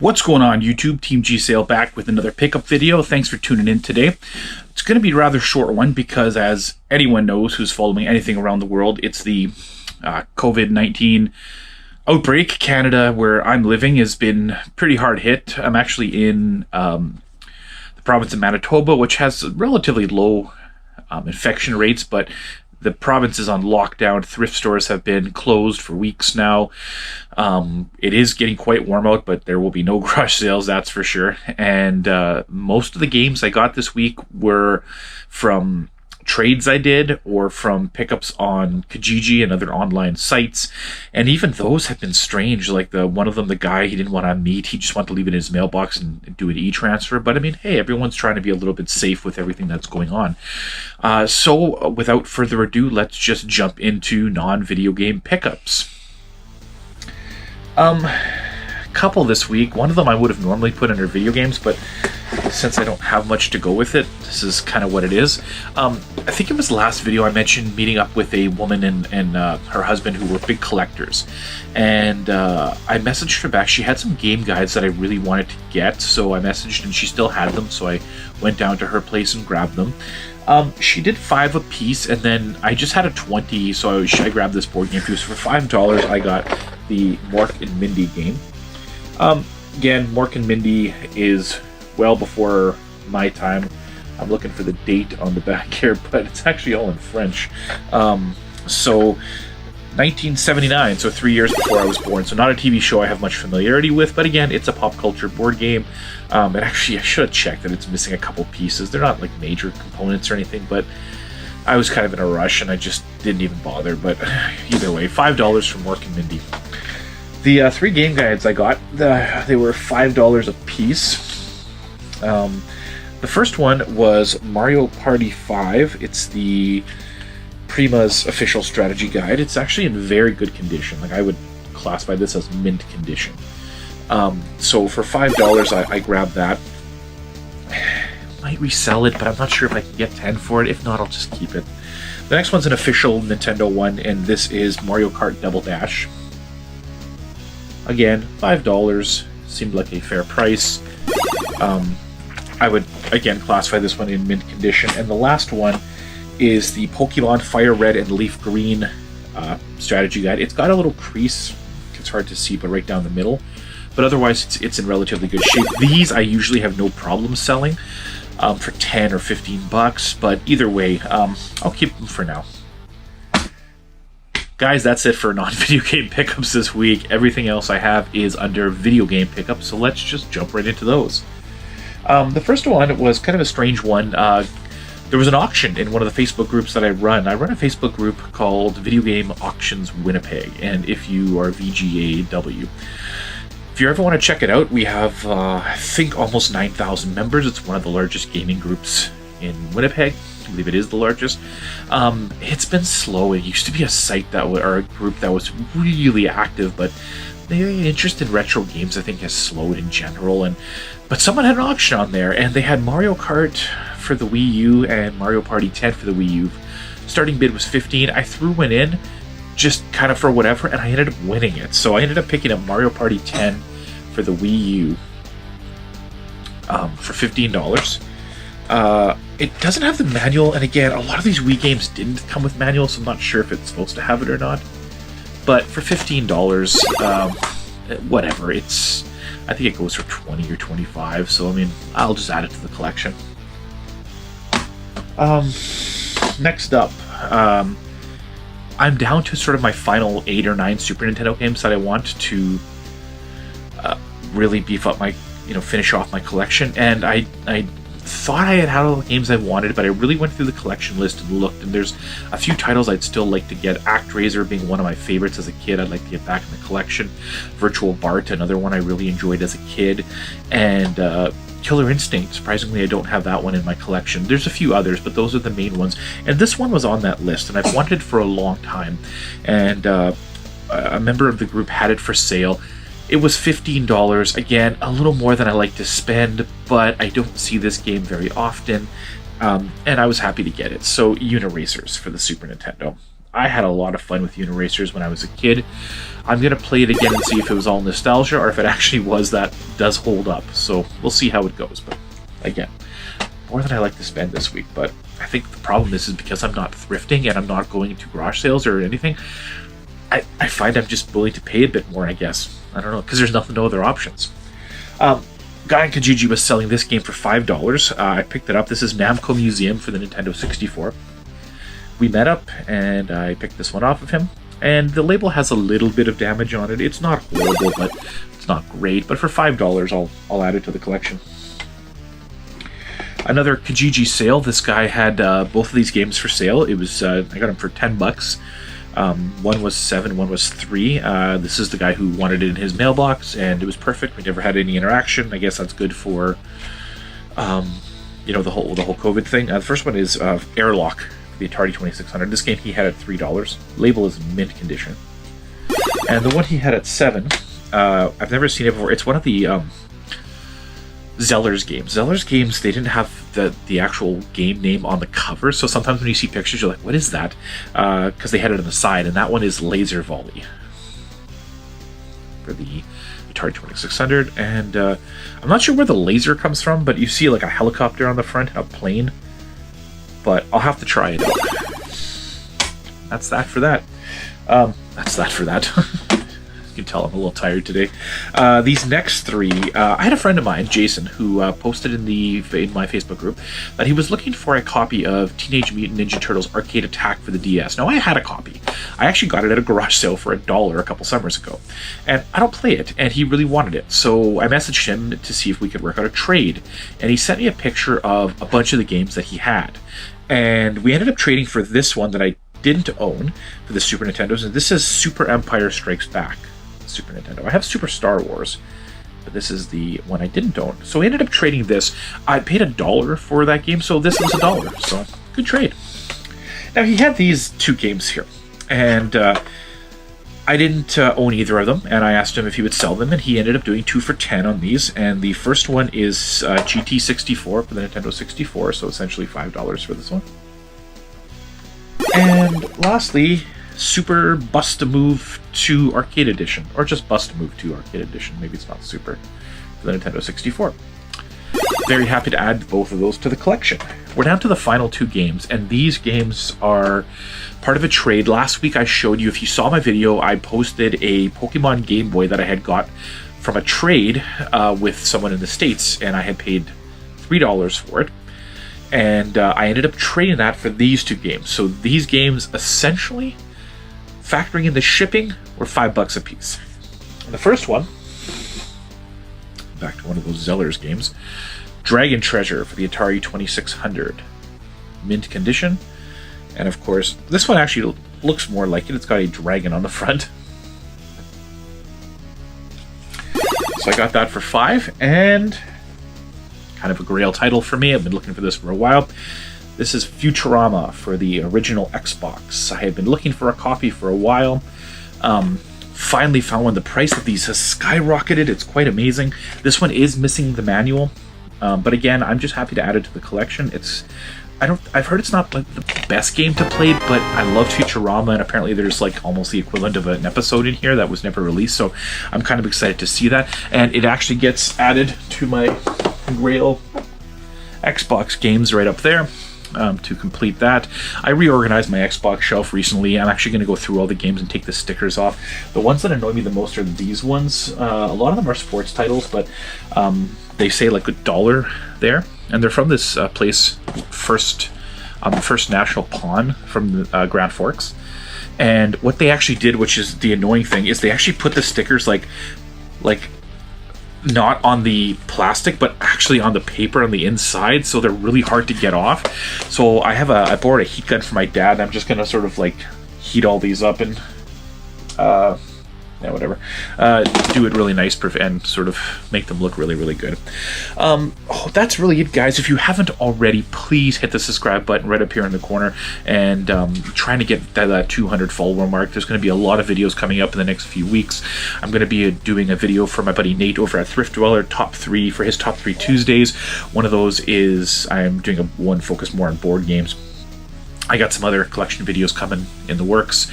What's going on YouTube? Team G Sale back with another pickup video. Thanks for tuning in today. It's going to be a rather short one because, as anyone knows who's following anything around the world, it's the COVID-19 outbreak. Canada, where I'm living, has been pretty hard hit. I'm actually in the province of Manitoba, which has relatively low infection rates, but the province is on lockdown. Thrift stores have been closed for weeks now. It is getting quite warm out, but there will be no garage sales, that's for sure. And most of the games I got this week were from trades I did or from pickups on Kijiji and other online sites. And even those have been strange. Like one of them, the guy, he didn't want to meet. He just wanted to leave it in his mailbox and do an e-transfer. But I mean, hey, everyone's trying to be a little bit safe with everything that's going on. So without further ado, let's just jump into non-video game pickups. Couple this week. One of them I would have normally put under video games, but since I don't have much to go with it, this is kind of what it is. I think it was the last video I mentioned meeting up with a woman and her husband who were big collectors, and I messaged her back. She had some game guides that I really wanted to get, so I messaged and she still had them, so I went down to her place and grabbed them. She did 5 a piece, and then I just had a 20, so I grabbed this board game too. So for $5 I got the Mork and Mindy game. Again, Mork and Mindy is well before my time. I'm looking for the date on the back here, but it's actually all in French. So 1979, so 3 years before I was born. So not a TV show I have much familiarity with, but again, it's a pop culture board game. And actually, I should have checked that it's missing a couple pieces. They're not like major components or anything, but I was kind of in a rush and I just didn't even bother. But either way, $5 from Mork and Mindy. The 3 game guides I got, they were $5 a piece. The first one was Mario Party 5. It's the Prima's official strategy guide. It's actually in very good condition. Like, I would classify this as mint condition. So for $5 I grabbed that. Might resell it, but I'm not sure if I can get 10 for it. If not, I'll just keep it. The next one's an official Nintendo one, and this is Mario Kart Double Dash. Again, $5 seemed like a fair price. I would, again, classify this one in mint condition. And the last one is the Pokemon Fire Red and Leaf Green strategy guide. It's got a little crease. It's hard to see, but right down the middle. But otherwise, it's in relatively good shape. These I usually have no problem selling for 10 or 15 bucks. But either way, I'll keep them for now. Guys, that's it for non-video game pickups this week. Everything else I have is under video game pickups, so let's just jump right into those. The first one was kind of a strange one. There was an auction in one of the Facebook groups that I run. I run a Facebook group called Video Game Auctions Winnipeg, and if you are VGAW, if you ever want to check it out, we have, I think, almost 9,000 members. It's one of the largest gaming groups in Winnipeg. I believe it is the largest. It's been slow. It used to be a site that or a group that was really active, but the interest in retro games, I think, has slowed in general. But someone had an auction on there, and they had Mario Kart for the Wii U and Mario Party 10 for the Wii U. Starting bid was $15. I threw one in, just kind of for whatever, and I ended up winning it. So I ended up picking up Mario Party 10 for the Wii U for $15. It doesn't have the manual, and again, a lot of these Wii games didn't come with manuals, so I'm not sure if it's supposed to have it or not. But for $15, whatever, I think it goes for 20 or 25, so I mean, I'll just add it to the collection. Next up, I'm down to sort of my final 8 or 9 Super Nintendo games that I want to really beef up my, finish off my collection, and I thought I had all the games I wanted, but I really went through the collection list and looked, and there's a few titles I'd still like to get. ActRaiser being one of my favorites as a kid, I'd like to get back in the collection. Virtual Bart, another one I really enjoyed as a kid, and Killer Instinct. Surprisingly, I don't have that one in my collection. There's a few others, but those are the main ones, and this one was on that list, and I've wanted it for a long time, and a member of the group had it for sale. It was $15, again, a little more than I like to spend, but I don't see this game very often, and I was happy to get it. So, Uniracers for the Super Nintendo. I had a lot of fun with Uniracers when I was a kid. I'm going to play it again and see if it was all nostalgia or if it actually was that does hold up. So we'll see how it goes. But again, more than I like to spend this week. But I think the problem is because I'm not thrifting and I'm not going to garage sales or anything, I find I'm just willing to pay a bit more, I guess. I don't know, because there's no other options. Guy in Kijiji was selling this game for $5. I picked it up. This is Namco Museum for the Nintendo 64. We met up, and I picked this one off of him. And the label has a little bit of damage on it. It's not horrible, but it's not great. But for $5, I'll add it to the collection. Another Kijiji sale. This guy had both of these games for sale. It was I got them for $10. One was $7, one was $3. This is the guy who wanted it in his mailbox, and it was perfect. We never had any interaction. I guess that's good for, the whole COVID thing. The first one is Airlock, the Atari 2600. This game he had at $3. Label is mint condition. And the one he had at $7, I've never seen it before. It's one of the Zeller's games. Zeller's games, they didn't have the actual game name on the cover, so sometimes when you see pictures, you're like, what is that? Because they had it on the side, and that one is Laser Volley for the Atari 2600. And I'm not sure where the laser comes from, but you see like a helicopter on the front, a plane. But I'll have to try it out. That's that for that. You can tell I'm a little tired today. These next three, I had a friend of mine, Jason, who posted in my Facebook group that he was looking for a copy of Teenage Mutant Ninja Turtles Arcade Attack for the DS. Now, I had a copy. I actually got it at a garage sale for $1 a couple summers ago. And I don't play it, and he really wanted it. So I messaged him to see if we could work out a trade. And he sent me a picture of a bunch of the games that he had. And we ended up trading for this one that I didn't own for the Super Nintendos. And this is Super Empire Strikes Back. Super Nintendo. I have Super Star Wars, but this is the one I didn't own. So we ended up trading this. I paid $1 for that game, so this was $1. So good trade. Now he had these two games here, and I didn't own either of them. And I asked him if he would sell them, and he ended up doing 2 for $10 on these. And the first one is GT64 for the Nintendo 64, so essentially $5 for this one. And lastly, Super Bust-A-Move 2 Arcade Edition, or just Bust-A-Move 2 Arcade Edition. Maybe it's not Super, for the Nintendo 64. Very happy to add both of those to the collection. We're down to the final 2 games, and these games are part of a trade. Last week I showed you, if you saw my video, I posted a Pokemon Game Boy that I had got from a trade with someone in the States, and I had paid $3 for it. And I ended up trading that for these 2 games. So these games essentially, factoring in the shipping, were $5 a piece. And the first one, back to one of those Zeller's games, Dragon Treasure for the Atari 2600. Mint condition. And of course, this one actually looks more like it. It's got a dragon on the front. So I got that for $5, and kind of a grail title for me. I've been looking for this for a while. This is Futurama for the original Xbox. I have been looking for a copy for a while. Finally found one. The price of these has skyrocketed. It's quite amazing. This one is missing the manual, but again, I'm just happy to add it to the collection. I've heard it's not like the best game to play, but I loved Futurama, and apparently there's like almost the equivalent of an episode in here that was never released. So I'm kind of excited to see that, and it actually gets added to my Grail Xbox games right up there. To complete that, I reorganized my Xbox shelf recently. I'm actually going to go through all the games and take the stickers off. The ones that annoy me the most are these ones. A lot of them are sports titles, but they say like $1 there, and they're from this place, First National Pawn from Grand Forks. And what they actually did, which is the annoying thing, is they actually put the stickers like not on the plastic, but actually on the paper on the inside, so they're really hard to get off. So I borrowed a heat gun from my dad, and I'm just gonna sort of like heat all these up and whatever, do it really nice and sort of make them look really, really good. That's really it, guys. If you haven't already, please hit the subscribe button right up here in the corner, and trying to get that 200 follower mark. There's going to be a lot of videos coming up in the next few weeks. I'm going to be doing a video for my buddy Nate over at Thrift Dweller, top 3 for his top 3 Tuesdays. One of those is I'm doing one focused more on board games. I got some other collection videos coming in the works.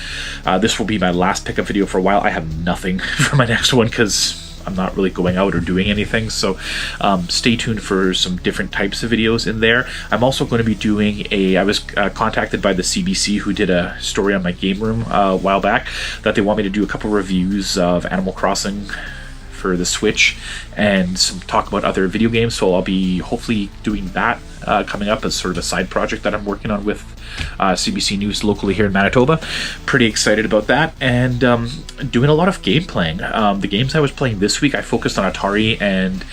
This will be my last pickup video for a while. I have nothing for my next one because I'm not really going out or doing anything, so stay tuned for some different types of videos in there. I'm also going to be doing I was contacted by the CBC, who did a story on my game room a while back, that they want me to do a couple reviews of Animal Crossing for the Switch and some talk about other video games, so I'll be hopefully doing that coming up as sort of a side project that I'm working on with CBC News locally here in Manitoba. Pretty excited about that, and doing a lot of game playing. The games I was playing this week, I focused on Atari and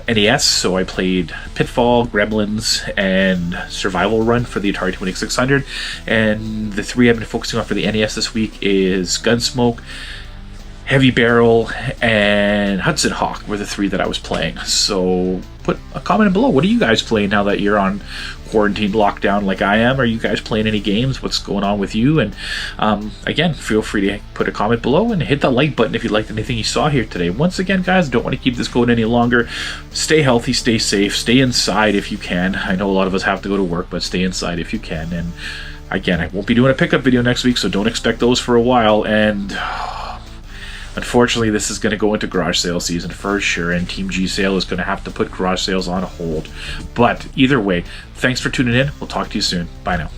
NES, so I played Pitfall, Gremlins, and Survival Run for the Atari 2600, and the three I've been focusing on for the NES this week is Gunsmoke, Heavy Barrel, and Hudson Hawk were the three that I was playing. So put a comment below. What are you guys playing now that you're on quarantine lockdown like I am? Are you guys playing any games? What's going on with you? And again, feel free to put a comment below and hit the like button if you liked anything you saw here today. Once again, guys, don't want to keep this going any longer. Stay healthy, stay safe, stay inside if you can. I know a lot of us have to go to work, but stay inside if you can. And again, I won't be doing a pickup video next week, so don't expect those for a while. And unfortunately, this is going to go into garage sale season for sure, and Team G Sale is going to have to put garage sales on hold. But either way, thanks for tuning in. We'll talk to you soon. Bye now.